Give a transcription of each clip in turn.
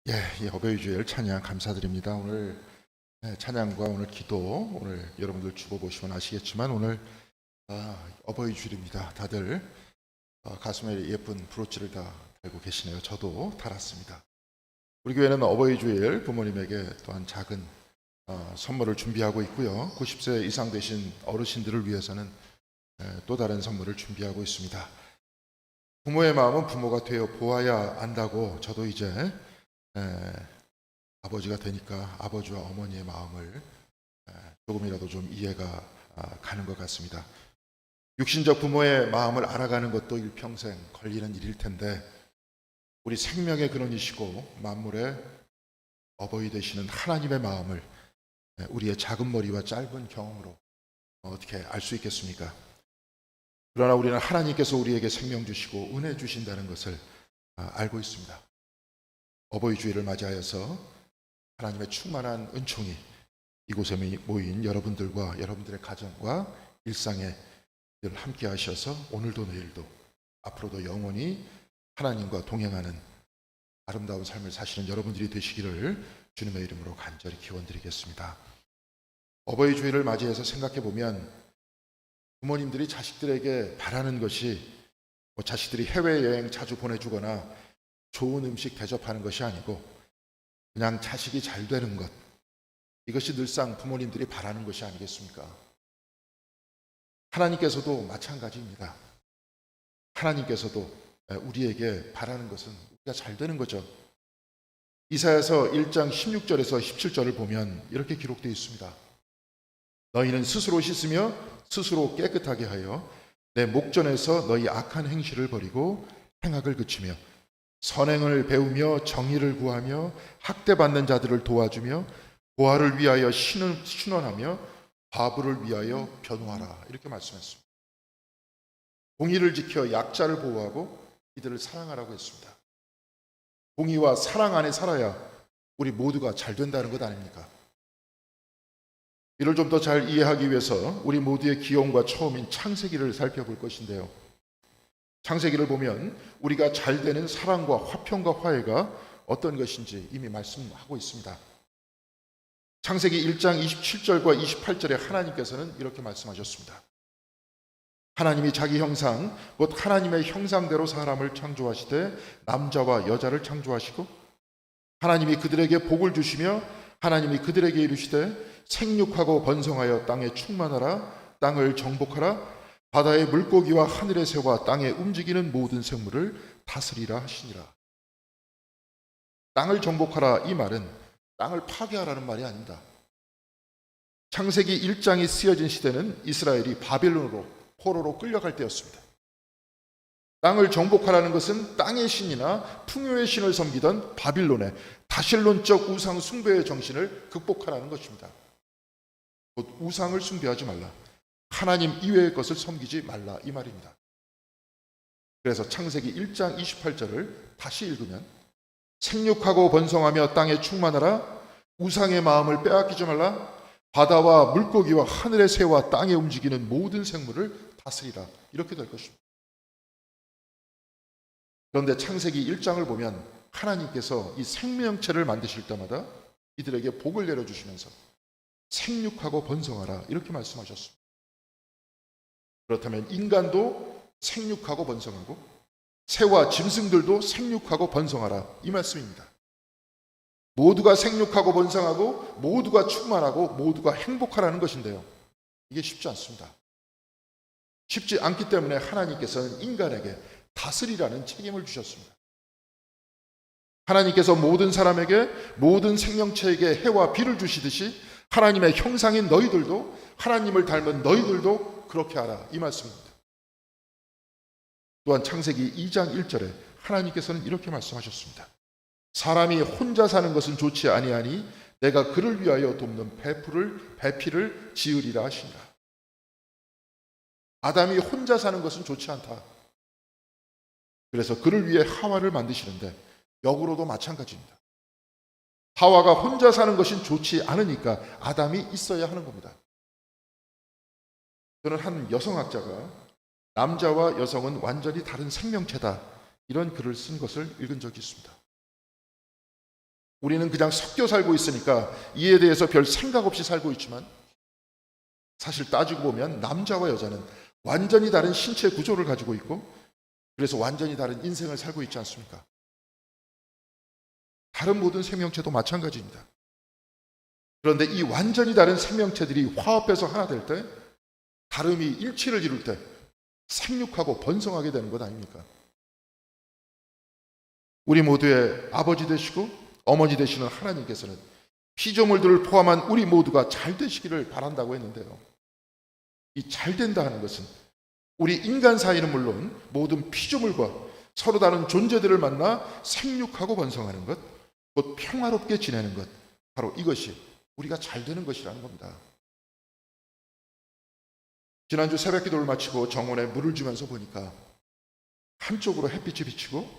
이 어버이 주일 찬양 감사드립니다. 오늘 찬양과 오늘 기도 오늘 여러분들 주보 보시면 아시겠지만 오늘 어버이 주일입니다. 다들 가슴에 예쁜 브로치를 다 달고 계시네요. 저도 달았습니다. 우리 교회는 어버이 주일 부모님에게 또한 작은 선물을 준비하고 있고요. 90세 이상 되신 어르신들을 위해서는 또 다른 선물을 준비하고 있습니다. 부모의 마음은 부모가 되어 보아야 안다고 저도 이제 아버지가 되니까 아버지와 어머니의 마음을 조금이라도 좀 이해가 가는 것 같습니다. 육신적 부모의 마음을 알아가는 것도 일평생 걸리는 일일 텐데 우리 생명의 근원이시고 만물의 어버이 되시는 하나님의 마음을 우리의 작은 머리와 짧은 경험으로 어떻게 알 수 있겠습니까? 그러나 우리는 하나님께서 우리에게 생명 주시고 은혜 주신다는 것을 알고 있습니다. 어버이 주일을 맞이하여서 하나님의 충만한 은총이 이곳에 모인 여러분들과 여러분들의 가정과 일상에 늘 함께 하셔서 오늘도 내일도 앞으로도 영원히 하나님과 동행하는 아름다운 삶을 사시는 여러분들이 되시기를 주님의 이름으로 간절히 기원드리겠습니다. 어버이 주일을 맞이해서 생각해 보면 부모님들이 자식들에게 바라는 것이 자식들이 해외여행 자주 보내주거나 좋은 음식 대접하는 것이 아니고 그냥 자식이 잘 되는 것, 이것이 늘상 부모님들이 바라는 것이 아니겠습니까? 하나님께서도 마찬가지입니다. 하나님께서도 우리에게 바라는 것은 우리가 잘 되는 거죠. 이사야서 1장 16절에서 17절을 보면 이렇게 기록되어 있습니다. 너희는 스스로 씻으며 스스로 깨끗하게 하여 내 목전에서 너희 악한 행실을 버리고 행악을 그치며 선행을 배우며 정의를 구하며 학대받는 자들을 도와주며 고아를 위하여 신원하며 과부를 위하여 변호하라, 이렇게 말씀했습니다. 공의를 지켜 약자를 보호하고 이들을 사랑하라고 했습니다. 공의와 사랑 안에 살아야 우리 모두가 잘 된다는 것 아닙니까? 이를 좀 더 잘 이해하기 위해서 우리 모두의 기원과 처음인 창세기를 살펴볼 것인데요. 창세기를 보면 우리가 잘 되는 사랑과 화평과 화해가 어떤 것인지 이미 말씀하고 있습니다. 창세기 1장 27절과 28절에 하나님께서는 이렇게 말씀하셨습니다. 하나님이 자기 형상 곧 하나님의 형상대로 사람을 창조하시되 남자와 여자를 창조하시고 하나님이 그들에게 복을 주시며 하나님이 그들에게 이르시되 생육하고 번성하여 땅에 충만하라, 땅을 정복하라, 바다의 물고기와 하늘의 새와 땅에 움직이는 모든 생물을 다스리라 하시니라. 땅을 정복하라, 이 말은 땅을 파괴하라는 말이 아닙니다. 창세기 1장이 쓰여진 시대는 이스라엘이 바벨론으로 포로로 끌려갈 때였습니다. 땅을 정복하라는 것은 땅의 신이나 풍요의 신을 섬기던 바빌론의 다실론적 우상 숭배의 정신을 극복하라는 것입니다. 곧 우상을 숭배하지 말라, 하나님 이외의 것을 섬기지 말라, 이 말입니다. 그래서 창세기 1장 28절을 다시 읽으면 생육하고 번성하며 땅에 충만하라, 우상의 마음을 빼앗기지 말라, 바다와 물고기와 하늘의 새와 땅에 움직이는 모든 생물을 다스리라, 이렇게 될 것입니다. 그런데 창세기 1장을 보면 하나님께서 이 생명체를 만드실 때마다 이들에게 복을 내려주시면서 생육하고 번성하라, 이렇게 말씀하셨습니다. 그렇다면 인간도 생육하고 번성하고 새와 짐승들도 생육하고 번성하라, 이 말씀입니다. 모두가 생육하고 번성하고 모두가 충만하고 모두가 행복하라는 것인데요, 이게 쉽지 않습니다. 쉽지 않기 때문에 하나님께서는 인간에게 다스리라는 책임을 주셨습니다. 하나님께서 모든 사람에게 모든 생명체에게 해와 비를 주시듯이 하나님의 형상인 너희들도 하나님을 닮은 너희들도 그렇게 하라, 이 말씀입니다. 또한 창세기 2장 1절에 하나님께서는 이렇게 말씀하셨습니다. 사람이 혼자 사는 것은 좋지 아니하니 내가 그를 위하여 돕는 배필을 지으리라 하시니라. 아담이 혼자 사는 것은 좋지 않다. 그래서 그를 위해 하와를 만드시는데 역으로도 마찬가지입니다. 하와가 혼자 사는 것이 좋지 않으니까 아담이 있어야 하는 겁니다. 저는 한 여성학자가 남자와 여성은 완전히 다른 생명체다, 이런 글을 쓴 것을 읽은 적이 있습니다. 우리는 그냥 섞여 살고 있으니까 이에 대해서 별 생각 없이 살고 있지만 사실 따지고 보면 남자와 여자는 완전히 다른 신체 구조를 가지고 있고 그래서 완전히 다른 인생을 살고 있지 않습니까? 다른 모든 생명체도 마찬가지입니다. 그런데 이 완전히 다른 생명체들이 화합해서 하나 될 때, 다름이 일치를 이룰 때 생육하고 번성하게 되는 것 아닙니까? 우리 모두의 아버지 되시고 어머니 되시는 하나님께서는 피조물들을 포함한 우리 모두가 잘 되시기를 바란다고 했는데요. 이 잘 된다 하는 것은 우리 인간 사이는 물론 모든 피조물과 서로 다른 존재들을 만나 생육하고 번성하는 것, 곧 평화롭게 지내는 것, 바로 이것이 우리가 잘 되는 것이라는 겁니다. 지난주 새벽 기도를 마치고 정원에 물을 주면서 보니까 한쪽으로 햇빛이 비치고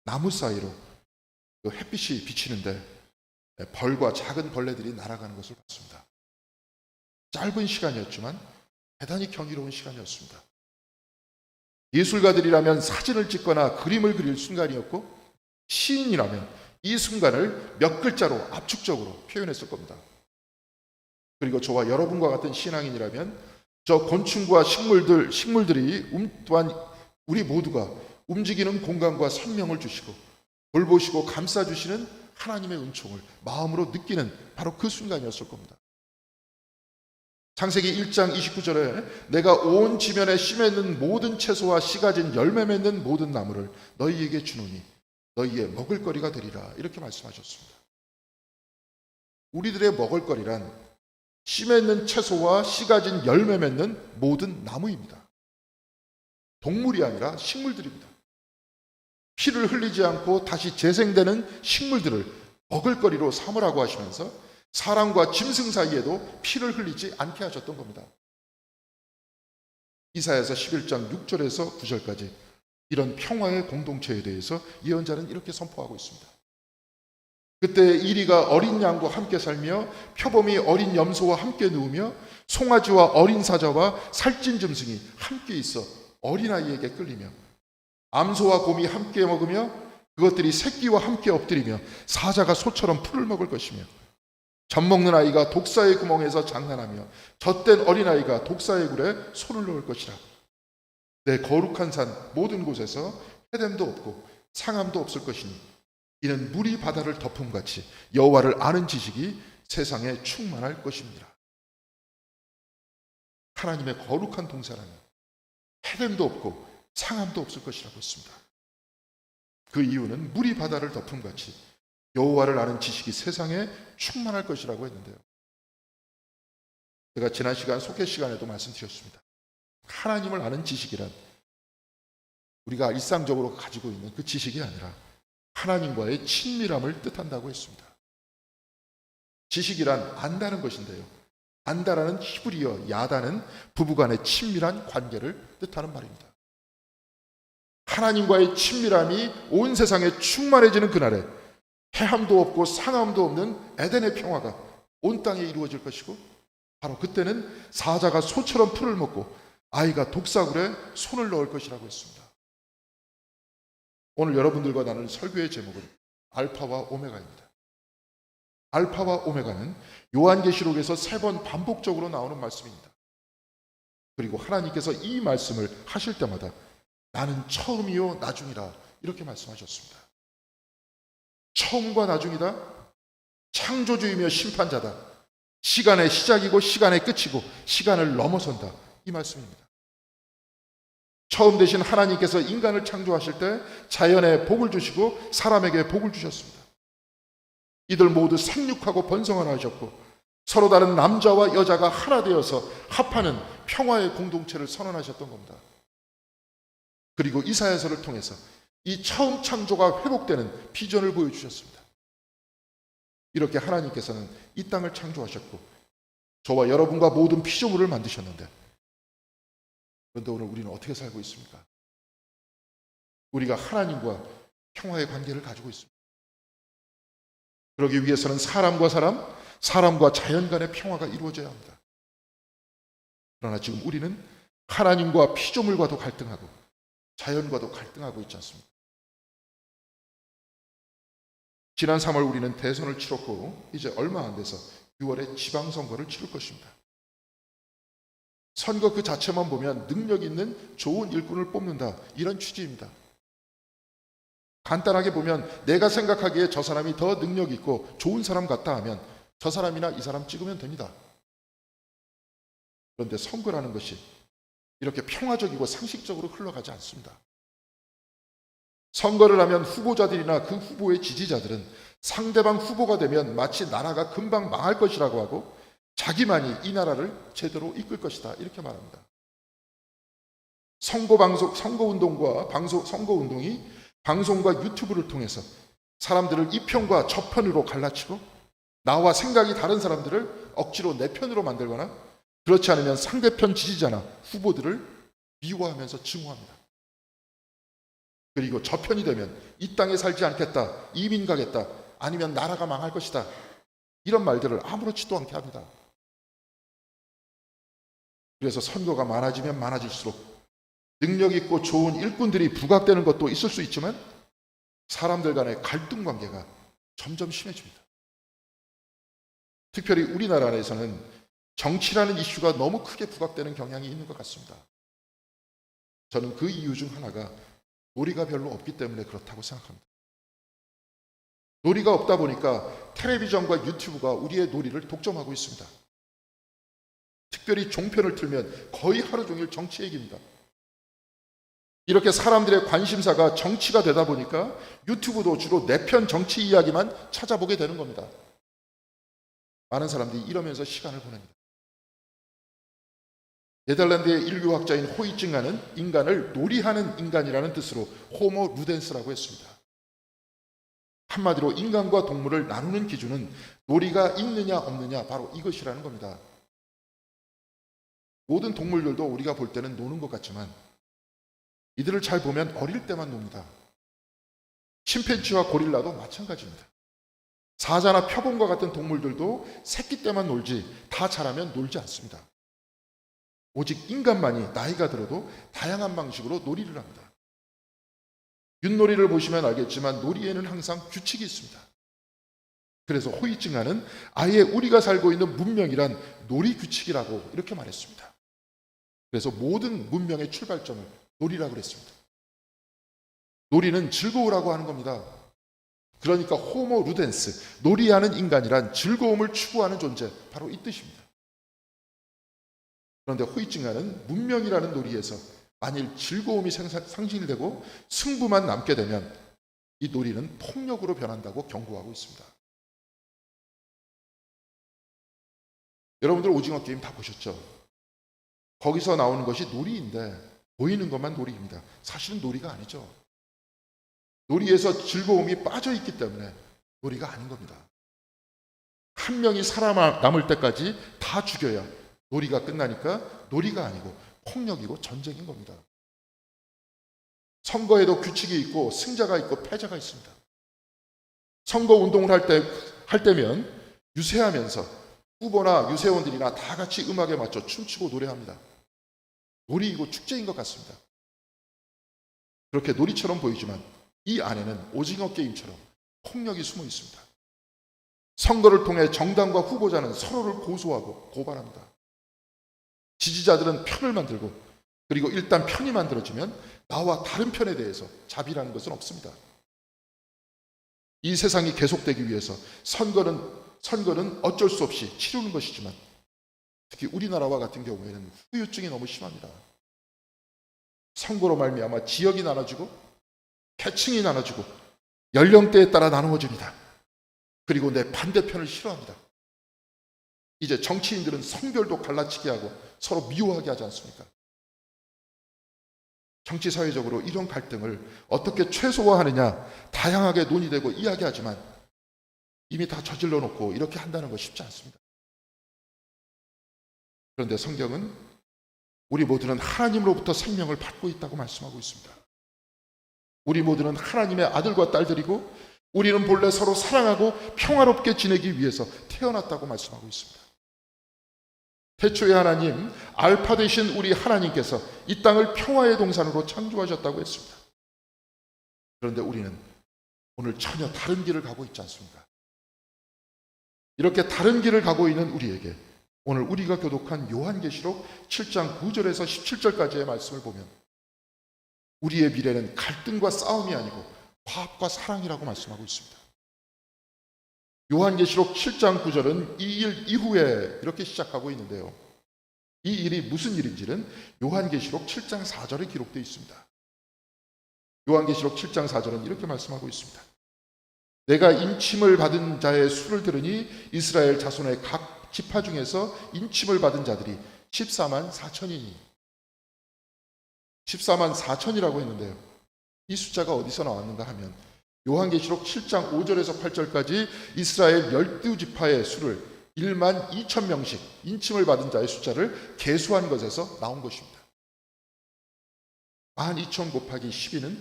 나무 사이로 그 햇빛이 비치는데 벌과 작은 벌레들이 날아가는 것을 봤습니다. 짧은 시간이었지만 대단히 경이로운 시간이었습니다. 예술가들이라면 사진을 찍거나 그림을 그릴 순간이었고 시인이라면 이 순간을 몇 글자로 압축적으로 표현했을 겁니다. 그리고 저와 여러분과 같은 신앙인이라면 저 곤충과 식물들이 또한 우리 모두가 움직이는 공간과 생명을 주시고 돌보시고 감싸주시는 하나님의 은총을 마음으로 느끼는 바로 그 순간이었을 겁니다. 창세기 1장 29절에 내가 온 지면에 씨 맺는 모든 채소와 씨 가진 열매 맺는 모든 나무를 너희에게 주노니 너희의 먹을거리가 되리라 이렇게 말씀하셨습니다. 우리들의 먹을거리란 씨 맺는 채소와 씨 가진 열매 맺는 모든 나무입니다. 동물이 아니라 식물들입니다. 피를 흘리지 않고 다시 재생되는 식물들을 먹을거리로 삼으라고 하시면서 사람과 짐승 사이에도 피를 흘리지 않게 하셨던 겁니다. 이사야서 11장 6절에서 9절까지 이런 평화의 공동체에 대해서 예언자는 이렇게 선포하고 있습니다. 그때 이리가 어린 양과 함께 살며 표범이 어린 염소와 함께 누우며 송아지와 어린 사자와 살찐 짐승이 함께 있어 어린아이에게 끌리며 암소와 곰이 함께 먹으며 그것들이 새끼와 함께 엎드리며 사자가 소처럼 풀을 먹을 것이며 젖먹는 아이가 독사의 구멍에서 장난하며 젖된 어린아이가 독사의 굴에 손을 넣을 것이라. 내 거룩한 산 모든 곳에서 해됨도 없고 상함도 없을 것이니 이는 물이 바다를 덮음같이 여호와를 아는 지식이 세상에 충만할 것입니다. 하나님의 거룩한 동산은 해됨도 없고 상함도 없을 것이라고 했습니다. 그 이유는 물이 바다를 덮음같이 여호와를 아는 지식이 세상에 충만할 것이라고 했는데요. 제가 지난 시간 속회 시간에도 말씀드렸습니다. 하나님을 아는 지식이란 우리가 일상적으로 가지고 있는 그 지식이 아니라 하나님과의 친밀함을 뜻한다고 했습니다. 지식이란 안다는 것인데요. 안다라는 히브리어 야다는 부부간의 친밀한 관계를 뜻하는 말입니다. 하나님과의 친밀함이 온 세상에 충만해지는 그날에 해함도 없고 상함도 없는 에덴의 평화가 온 땅에 이루어질 것이고 바로 그때는 사자가 소처럼 풀을 먹고 아이가 독사굴에 손을 넣을 것이라고 했습니다. 오늘 여러분들과 나눌 설교의 제목은 알파와 오메가입니다. 알파와 오메가는 요한계시록에서 3번 반복적으로 나오는 말씀입니다. 그리고 하나님께서 이 말씀을 하실 때마다 나는 처음이요 나중이라 이렇게 말씀하셨습니다. 처음과 나중이다. 창조주이며 심판자다. 시간의 시작이고 시간의 끝이고 시간을 넘어선다. 이 말씀입니다. 처음 되신 하나님께서 인간을 창조하실 때 자연에 복을 주시고 사람에게 복을 주셨습니다. 이들 모두 생육하고 번성하라 하셨고 서로 다른 남자와 여자가 하나 되어서 합하는 평화의 공동체를 선언하셨던 겁니다. 그리고 이사야서를 통해서 이 처음 창조가 회복되는 비전을 보여주셨습니다. 이렇게 하나님께서는 이 땅을 창조하셨고 저와 여러분과 모든 피조물을 만드셨는데 그런데 오늘 우리는 어떻게 살고 있습니까? 우리가 하나님과 평화의 관계를 가지고 있습니다. 그러기 위해서는 사람과 사람, 사람과 자연 간의 평화가 이루어져야 합니다. 그러나 지금 우리는 하나님과 피조물과도 갈등하고 자연과도 갈등하고 있지 않습니까? 지난 3월 우리는 대선을 치렀고 이제 얼마 안 돼서 6월에 지방선거를 치를 것입니다. 선거 그 자체만 보면 능력 있는 좋은 일꾼을 뽑는다, 이런 취지입니다. 간단하게 보면 내가 생각하기에 저 사람이 더 능력 있고 좋은 사람 같다 하면 저 사람이나 이 사람 찍으면 됩니다. 그런데 선거라는 것이 이렇게 평화적이고 상식적으로 흘러가지 않습니다. 선거를 하면 후보자들이나 그 후보의 지지자들은 상대방 후보가 되면 마치 나라가 금방 망할 것이라고 하고 자기만이 이 나라를 제대로 이끌 것이다, 이렇게 말합니다. 선거운동이 방송과 유튜브를 통해서 사람들을 이 편과 저 편으로 갈라치고 나와 생각이 다른 사람들을 억지로 내 편으로 만들거나 그렇지 않으면 상대편 지지자나 후보들을 미워하면서 증오합니다. 그리고 저 편이 되면 이 땅에 살지 않겠다, 이민 가겠다, 아니면 나라가 망할 것이다, 이런 말들을 아무렇지도 않게 합니다. 그래서 선거가 많아지면 많아질수록 능력 있고 좋은 일꾼들이 부각되는 것도 있을 수 있지만 사람들 간의 갈등 관계가 점점 심해집니다. 특별히 우리나라 안에서는 정치라는 이슈가 너무 크게 부각되는 경향이 있는 것 같습니다. 저는 그 이유 중 하나가 놀이가 별로 없기 때문에 그렇다고 생각합니다. 놀이가 없다 보니까 텔레비전과 유튜브가 우리의 놀이를 독점하고 있습니다. 특별히 종편을 틀면 거의 하루 종일 정치 얘기입니다. 이렇게 사람들의 관심사가 정치가 되다 보니까 유튜브도 주로 내 편 정치 이야기만 찾아보게 되는 겁니다. 많은 사람들이 이러면서 시간을 보냅니다. 네덜란드의 인류학자인 호이징가는 인간을 놀이하는 인간이라는 뜻으로 호모 루덴스라고 했습니다. 한마디로 인간과 동물을 나누는 기준은 놀이가 있느냐 없느냐, 바로 이것이라는 겁니다. 모든 동물들도 우리가 볼 때는 노는 것 같지만 이들을 잘 보면 어릴 때만 놉니다. 침팬지와 고릴라도 마찬가지입니다. 사자나 표범과 같은 동물들도 새끼 때만 놀지 다 자라면 놀지 않습니다. 오직 인간만이 나이가 들어도 다양한 방식으로 놀이를 합니다. 윷놀이를 보시면 알겠지만 놀이에는 항상 규칙이 있습니다. 그래서 호이징가는 아예 우리가 살고 있는 문명이란 놀이 규칙이라고 이렇게 말했습니다. 그래서 모든 문명의 출발점을 놀이라고 그랬습니다. 놀이는 즐거우라고 하는 겁니다. 그러니까 호모 루덴스, 놀이하는 인간이란 즐거움을 추구하는 존재, 바로 이 뜻입니다. 그런데 호이징가는 문명이라는 놀이에서 만일 즐거움이 상실되고 승부만 남게 되면 이 놀이는 폭력으로 변한다고 경고하고 있습니다. 여러분들 오징어 게임 다 보셨죠? 거기서 나오는 것이 놀이인데 보이는 것만 놀이입니다. 사실은 놀이가 아니죠. 놀이에서 즐거움이 빠져 있기 때문에 놀이가 아닌 겁니다. 한 명이 살아남을 때까지 다 죽여야 놀이가 끝나니까 놀이가 아니고 폭력이고 전쟁인 겁니다. 선거에도 규칙이 있고 승자가 있고 패자가 있습니다. 선거 운동을 할 때면 유세하면서 후보나 유세원들이나 다 같이 음악에 맞춰 춤추고 노래합니다. 놀이이고 축제인 것 같습니다. 그렇게 놀이처럼 보이지만 이 안에는 오징어 게임처럼 폭력이 숨어 있습니다. 선거를 통해 정당과 후보자는 서로를 고소하고 고발합니다. 지지자들은 편을 만들고 그리고 일단 편이 만들어지면 나와 다른 편에 대해서 자비라는 것은 없습니다. 이 세상이 계속되기 위해서 선거는 어쩔 수 없이 치르는 것이지만 특히 우리나라와 같은 경우에는 후유증이 너무 심합니다. 선거로 말미암아 지역이 나눠지고 계층이 나눠지고 연령대에 따라 나누어집니다. 그리고 내 반대편을 싫어합니다. 이제 정치인들은 성별도 갈라치게 하고 서로 미워하게 하지 않습니까? 정치 사회적으로 이런 갈등을 어떻게 최소화하느냐 다양하게 논의되고 이야기하지만 이미 다 저질러 놓고 이렇게 한다는 거 쉽지 않습니다. 그런데 성경은 우리 모두는 하나님으로부터 생명을 받고 있다고 말씀하고 있습니다. 우리 모두는 하나님의 아들과 딸들이고 우리는 본래 서로 사랑하고 평화롭게 지내기 위해서 태어났다고 말씀하고 있습니다. 태초에 하나님, 알파 되신 우리 하나님께서 이 땅을 평화의 동산으로 창조하셨다고 했습니다. 그런데 우리는 오늘 전혀 다른 길을 가고 있지 않습니까? 이렇게 다른 길을 가고 있는 우리에게 오늘 우리가 교독한 요한계시록 7장 9절에서 17절까지의 말씀을 보면 우리의 미래는 갈등과 싸움이 아니고 화합과 사랑이라고 말씀하고 있습니다. 요한계시록 7장 9절은 이 일 이후에 이렇게 시작하고 있는데요. 이 일이 무슨 일인지는 요한계시록 7장 4절에 기록되어 있습니다. 요한계시록 7장 4절은 이렇게 말씀하고 있습니다. 내가 인침을 받은 자의 수를 들으니 이스라엘 자손의 각 지파 중에서 인침을 받은 자들이 14만 4천이니 14만 4천이라고 했는데요. 이 숫자가 어디서 나왔는가 하면 요한계시록 7장 5절에서 8절까지 이스라엘 12지파의 수를 1만 2천 명씩 인침을 받은 자의 숫자를 계수한 것에서 나온 것입니다. 12,000 곱하기 12는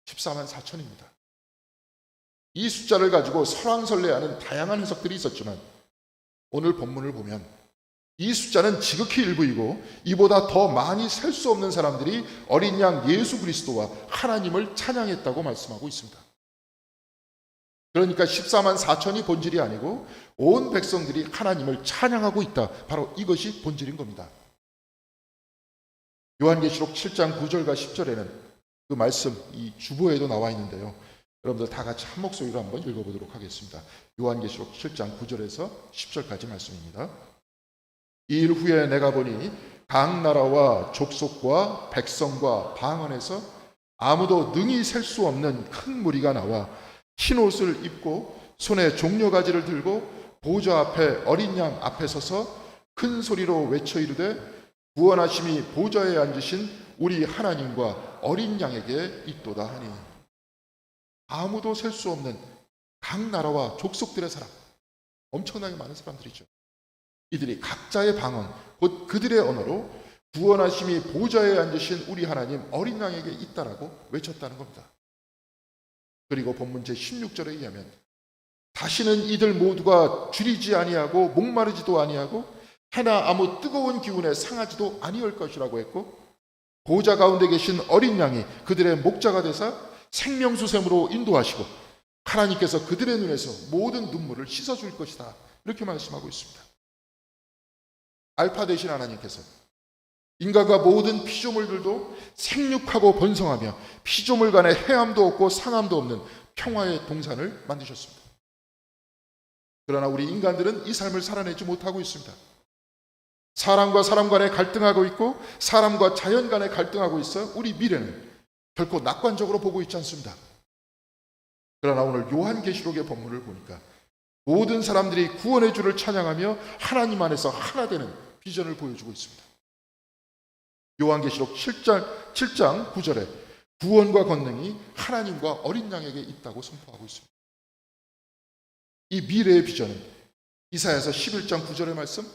14만 4천입니다. 이 숫자를 가지고 설왕설래하는 다양한 해석들이 있었지만 오늘 본문을 보면 이 숫자는 지극히 일부이고 이보다 더 많이 셀 수 없는 사람들이 어린 양 예수 그리스도와 하나님을 찬양했다고 말씀하고 있습니다. 그러니까 14만 4천이 본질이 아니고 온 백성들이 하나님을 찬양하고 있다. 바로 이것이 본질인 겁니다. 요한계시록 7장 9절과 10절에는 그 말씀 이 주보에도 나와 있는데요. 여러분들 다 같이 한 목소리로 한번 읽어보도록 하겠습니다. 요한계시록 7장 9절에서 10절까지 말씀입니다. 이 일 후에 내가 보니 각 나라와 족속과 백성과 방언에서 아무도 능히 셀 수 없는 큰 무리가 나와 흰 옷을 입고 손에 종려가지를 들고 보좌 앞에 어린 양 앞에 서서 큰 소리로 외쳐 이르되 구원하심이 보좌에 앉으신 우리 하나님과 어린 양에게 있도다 하니 아무도 셀 수 없는 각 나라와 족속들의 사람, 엄청나게 많은 사람들이죠. 이들이 각자의 방언, 곧 그들의 언어로 구원하심이 보좌에 앉으신 우리 하나님 어린 양에게 있다라고 외쳤다는 겁니다. 그리고 본문 제16절에 의하면 다시는 이들 모두가 줄이지 아니하고 목마르지도 아니하고 해나 아무 뜨거운 기운에 상하지도 아니할 것이라고 했고 보좌 가운데 계신 어린 양이 그들의 목자가 되사 생명수샘으로 인도하시고 하나님께서 그들의 눈에서 모든 눈물을 씻어줄 것이다. 이렇게 말씀하고 있습니다. 알파 되신 하나님께서 인간과 모든 피조물들도 생육하고 번성하며 피조물 간에 해함도 없고 상함도 없는 평화의 동산을 만드셨습니다. 그러나 우리 인간들은 이 삶을 살아내지 못하고 있습니다. 사람과 사람 간에 갈등하고 있고 사람과 자연 간에 갈등하고 있어 우리 미래는 결코 낙관적으로 보고 있지 않습니다. 그러나 오늘 요한계시록의 본문을 보니까 모든 사람들이 구원의 주를 찬양하며 하나님 안에서 하나 되는 비전을 보여주고 있습니다. 요한계시록 7장 9절에 구원과 권능이 하나님과 어린 양에게 있다고 선포하고 있습니다. 이 미래의 비전은 이사야서 11장 9절의 말씀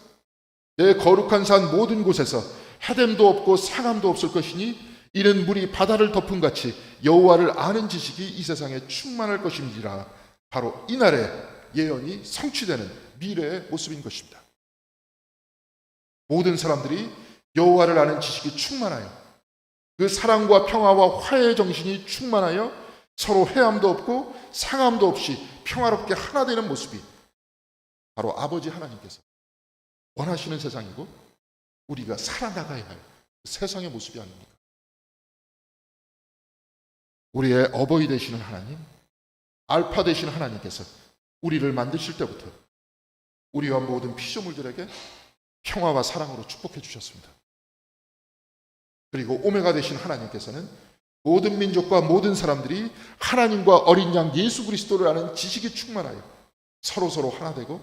내 거룩한 산 모든 곳에서 해됨도 없고 상함도 없을 것이니 이는 물이 바다를 덮은 같이 여호와를 아는 지식이 이 세상에 충만할 것임이라. 바로 이날에 예언이 성취되는 미래의 모습인 것입니다. 모든 사람들이 여호와를 아는 지식이 충만하여 그 사랑과 평화와 화해의 정신이 충만하여 서로 해함도 없고 상함도 없이 평화롭게 하나 되는 모습이 바로 아버지 하나님께서 원하시는 세상이고 우리가 살아나가야 할 세상의 모습이 아닙니까? 우리의 어버이 되시는 하나님, 알파 되시는 하나님께서 우리를 만드실 때부터 우리와 모든 피조물들에게 평화와 사랑으로 축복해 주셨습니다. 그리고 오메가 되신 하나님께서는 모든 민족과 모든 사람들이 하나님과 어린 양 예수 그리스도를 아는 지식이 충만하여 서로 하나 되고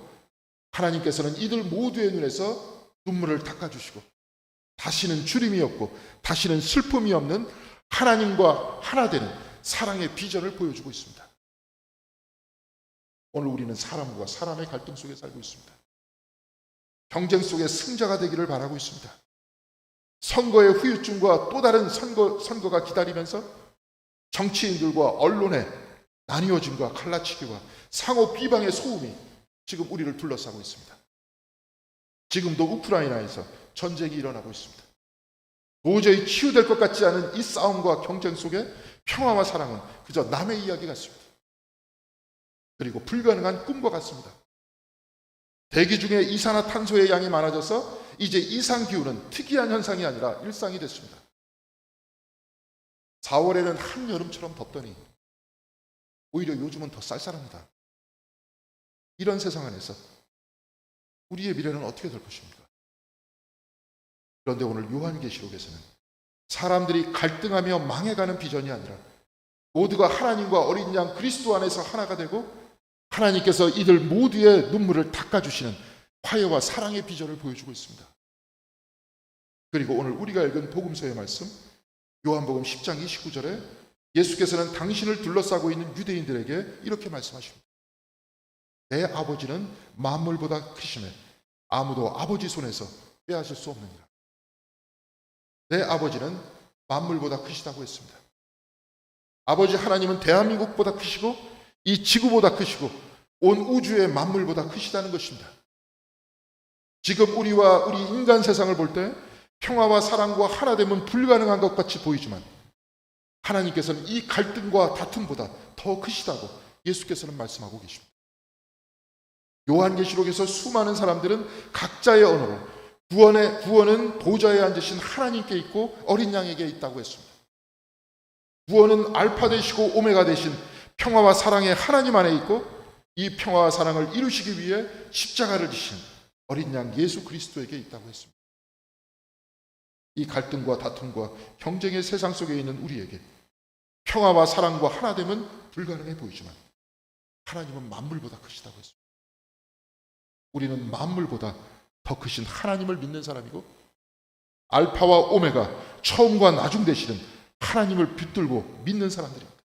하나님께서는 이들 모두의 눈에서 눈물을 닦아주시고 다시는 주림이 없고 다시는 슬픔이 없는 하나님과 하나 되는 사랑의 비전을 보여주고 있습니다. 오늘 우리는 사람과 사람의 갈등 속에 살고 있습니다. 경쟁 속에 승자가 되기를 바라고 있습니다. 선거의 후유증과 또 다른 선거가 기다리면서 정치인들과 언론의 나뉘어짐과 갈라치기와 상호 비방의 소음이 지금 우리를 둘러싸고 있습니다. 지금도 우크라이나에서 전쟁이 일어나고 있습니다. 도저히 치유될 것 같지 않은 이 싸움과 경쟁 속에 평화와 사랑은 그저 남의 이야기 같습니다. 그리고 불가능한 꿈과 같습니다. 대기 중에 이산화탄소의 양이 많아져서 이제 이상기후는 특이한 현상이 아니라 일상이 됐습니다. 4월에는 한여름처럼 덥더니 오히려 요즘은 더 쌀쌀합니다. 이런 세상 안에서 우리의 미래는 어떻게 될 것입니까? 그런데 오늘 요한계시록에서는 사람들이 갈등하며 망해가는 비전이 아니라 모두가 하나님과 어린 양 그리스도 안에서 하나가 되고 하나님께서 이들 모두의 눈물을 닦아주시는 화해와 사랑의 비전을 보여주고 있습니다. 그리고 오늘 우리가 읽은 복음서의 말씀 요한복음 10장 29절에 예수께서는 당신을 둘러싸고 있는 유대인들에게 이렇게 말씀하십니다. 내 아버지는 만물보다 크시매 아무도 아버지 손에서 빼앗을 수 없느니라. 내 아버지는 만물보다 크시다고 했습니다. 아버지 하나님은 대한민국보다 크시고 이 지구보다 크시고 온 우주의 만물보다 크시다는 것입니다. 지금 우리와 우리 인간 세상을 볼 때 평화와 사랑과 하나됨은 불가능한 것 같이 보이지만 하나님께서는 이 갈등과 다툼보다 더 크시다고 예수께서는 말씀하고 계십니다. 요한계시록에서 수많은 사람들은 각자의 언어로 구원은 보좌에 앉으신 하나님께 있고 어린 양에게 있다고 했습니다. 구원은 알파 되시고 오메가 되신 평화와 사랑의 하나님 안에 있고 이 평화와 사랑을 이루시기 위해 십자가를 지신 어린 양 예수 그리스도에게 있다고 했습니다. 이 갈등과 다툼과 경쟁의 세상 속에 있는 우리에게 평화와 사랑과 하나됨은 불가능해 보이지만 하나님은 만물보다 크시다고 했습니다. 우리는 만물보다 더 크신 하나님을 믿는 사람이고 알파와 오메가 처음과 나중 되시는 하나님을 붙들고 믿는 사람들입니다.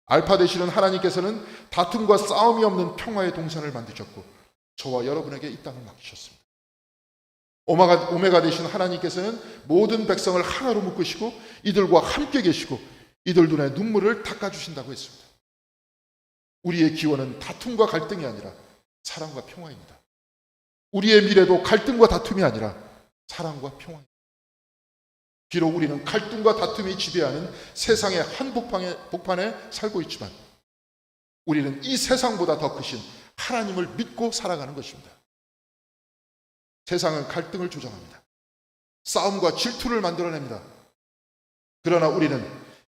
알파 되시는 하나님께서는 다툼과 싸움이 없는 평화의 동산을 만드셨고 저와 여러분에게 이 땅을 맡기셨습니다. 오메가 되신 하나님께서는 모든 백성을 하나로 묶으시고 이들과 함께 계시고 이들 눈에 눈물을 닦아주신다고 했습니다. 우리의 기원은 다툼과 갈등이 아니라 사랑과 평화입니다. 우리의 미래도 갈등과 다툼이 아니라 사랑과 평화입니다. 비록 우리는 갈등과 다툼이 지배하는 세상의 한복판에 살고 있지만 우리는 이 세상보다 더 크신 하나님을 믿고 살아가는 것입니다. 세상은 갈등을 조장합니다. 싸움과 질투를 만들어냅니다. 그러나 우리는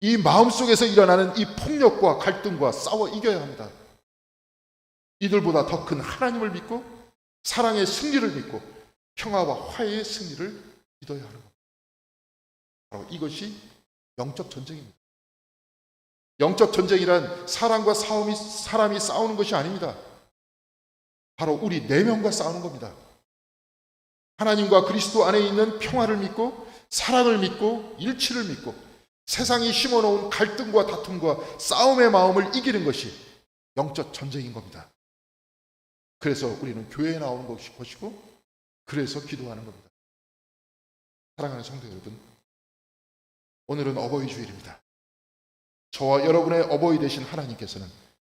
이 마음속에서 일어나는 이 폭력과 갈등과 싸워 이겨야 합니다. 이들보다 더 큰 하나님을 믿고 사랑의 승리를 믿고 평화와 화해의 승리를 믿어야 하는 겁니다. 바로 이것이 영적 전쟁입니다. 영적 전쟁이란 사람과 사람이 싸우는 것이 아닙니다. 바로 우리 내면과 싸우는 겁니다. 하나님과 그리스도 안에 있는 평화를 믿고 사랑을 믿고 일치를 믿고 세상이 심어놓은 갈등과 다툼과 싸움의 마음을 이기는 것이 영적 전쟁인 겁니다. 그래서 우리는 교회에 나오는 것이고 그래서 기도하는 겁니다. 사랑하는 성도 여러분, 오늘은 어버이 주일입니다. 저와 여러분의 어버이 되신 하나님께서는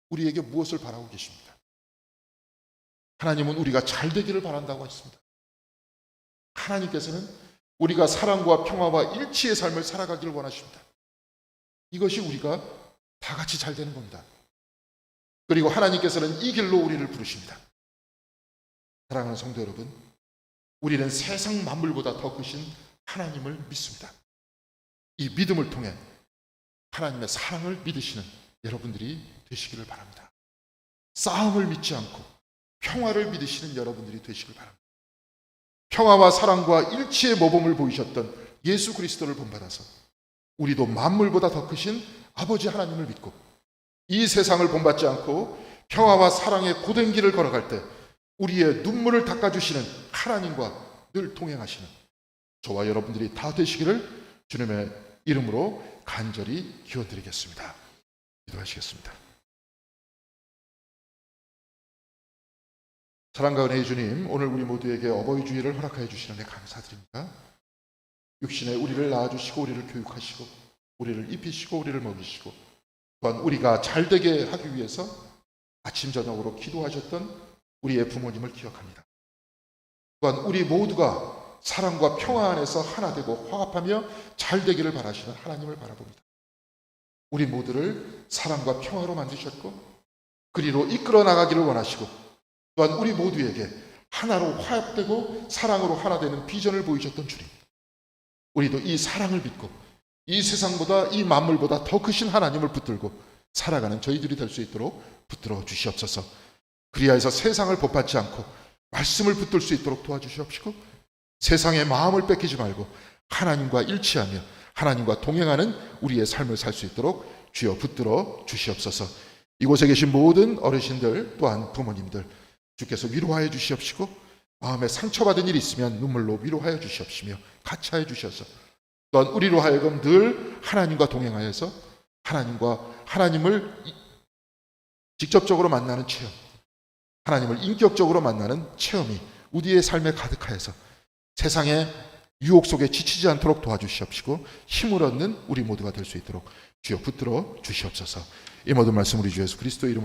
우리에게 무엇을 바라고 계십니까? 하나님은 우리가 잘 되기를 바란다고 했습니다. 하나님께서는 우리가 사랑과 평화와 일치의 삶을 살아가기를 원하십니다. 이것이 우리가 다 같이 잘 되는 겁니다. 그리고 하나님께서는 이 길로 우리를 부르십니다. 사랑하는 성도 여러분, 우리는 세상 만물보다 더 크신 하나님을 믿습니다. 이 믿음을 통해 하나님의 사랑을 믿으시는 여러분들이 되시기를 바랍니다. 싸움을 믿지 않고 평화를 믿으시는 여러분들이 되시길 바랍니다. 평화와 사랑과 일치의 모범을 보이셨던 예수 그리스도를 본받아서 우리도 만물보다 더 크신 아버지 하나님을 믿고 이 세상을 본받지 않고 평화와 사랑의 고된 길을 걸어갈 때 우리의 눈물을 닦아주시는 하나님과 늘 동행하시는 저와 여러분들이 다 되시기를 주님의 이름으로 간절히 기원드리겠습니다. 기도하시겠습니다. 사랑과 은혜의 주님, 오늘 우리 모두에게 어버이 주일을 허락하여 주시는 데 감사드립니다. 육신에 우리를 낳아주시고 우리를 교육하시고 우리를 입히시고 우리를 먹이시고 또한 우리가 잘되게 하기 위해서 아침 저녁으로 기도하셨던 우리의 부모님을 기억합니다. 또한 우리 모두가 사랑과 평화 안에서 하나 되고 화합하며 잘되기를 바라시는 하나님을 바라봅니다. 우리 모두를 사랑과 평화로 만드셨고 그리로 이끌어 나가기를 원하시고 또한 우리 모두에게 하나로 화합되고 사랑으로 하나 되는 비전을 보이셨던 주님, 우리도 이 사랑을 믿고 이 세상보다 이 만물보다 더 크신 하나님을 붙들고 살아가는 저희들이 될 수 있도록 붙들어 주시옵소서. 그리하여서 세상을 법받지 않고 말씀을 붙들 수 있도록 도와주시옵시고 세상의 마음을 뺏기지 말고 하나님과 일치하며 하나님과 동행하는 우리의 삶을 살 수 있도록 주여 붙들어 주시옵소서. 이곳에 계신 모든 어르신들 또한 부모님들 주께서 위로하여 주시옵시고 마음에 상처받은 일이 있으면 눈물로 위로하여 주시옵시며 같이하여 주셔서 또한 우리로 하여금 늘 하나님과 동행하여서 하나님을 직접적으로 만나는 체험, 하나님을 인격적으로 만나는 체험이 우리의 삶에 가득하여서 세상의 유혹 속에 지치지 않도록 도와주시옵시고 힘을 얻는 우리 모두가 될 수 있도록 주여 붙들어 주시옵소서. 이 모든 말씀 우리 주 예수 그리스도의 이름으로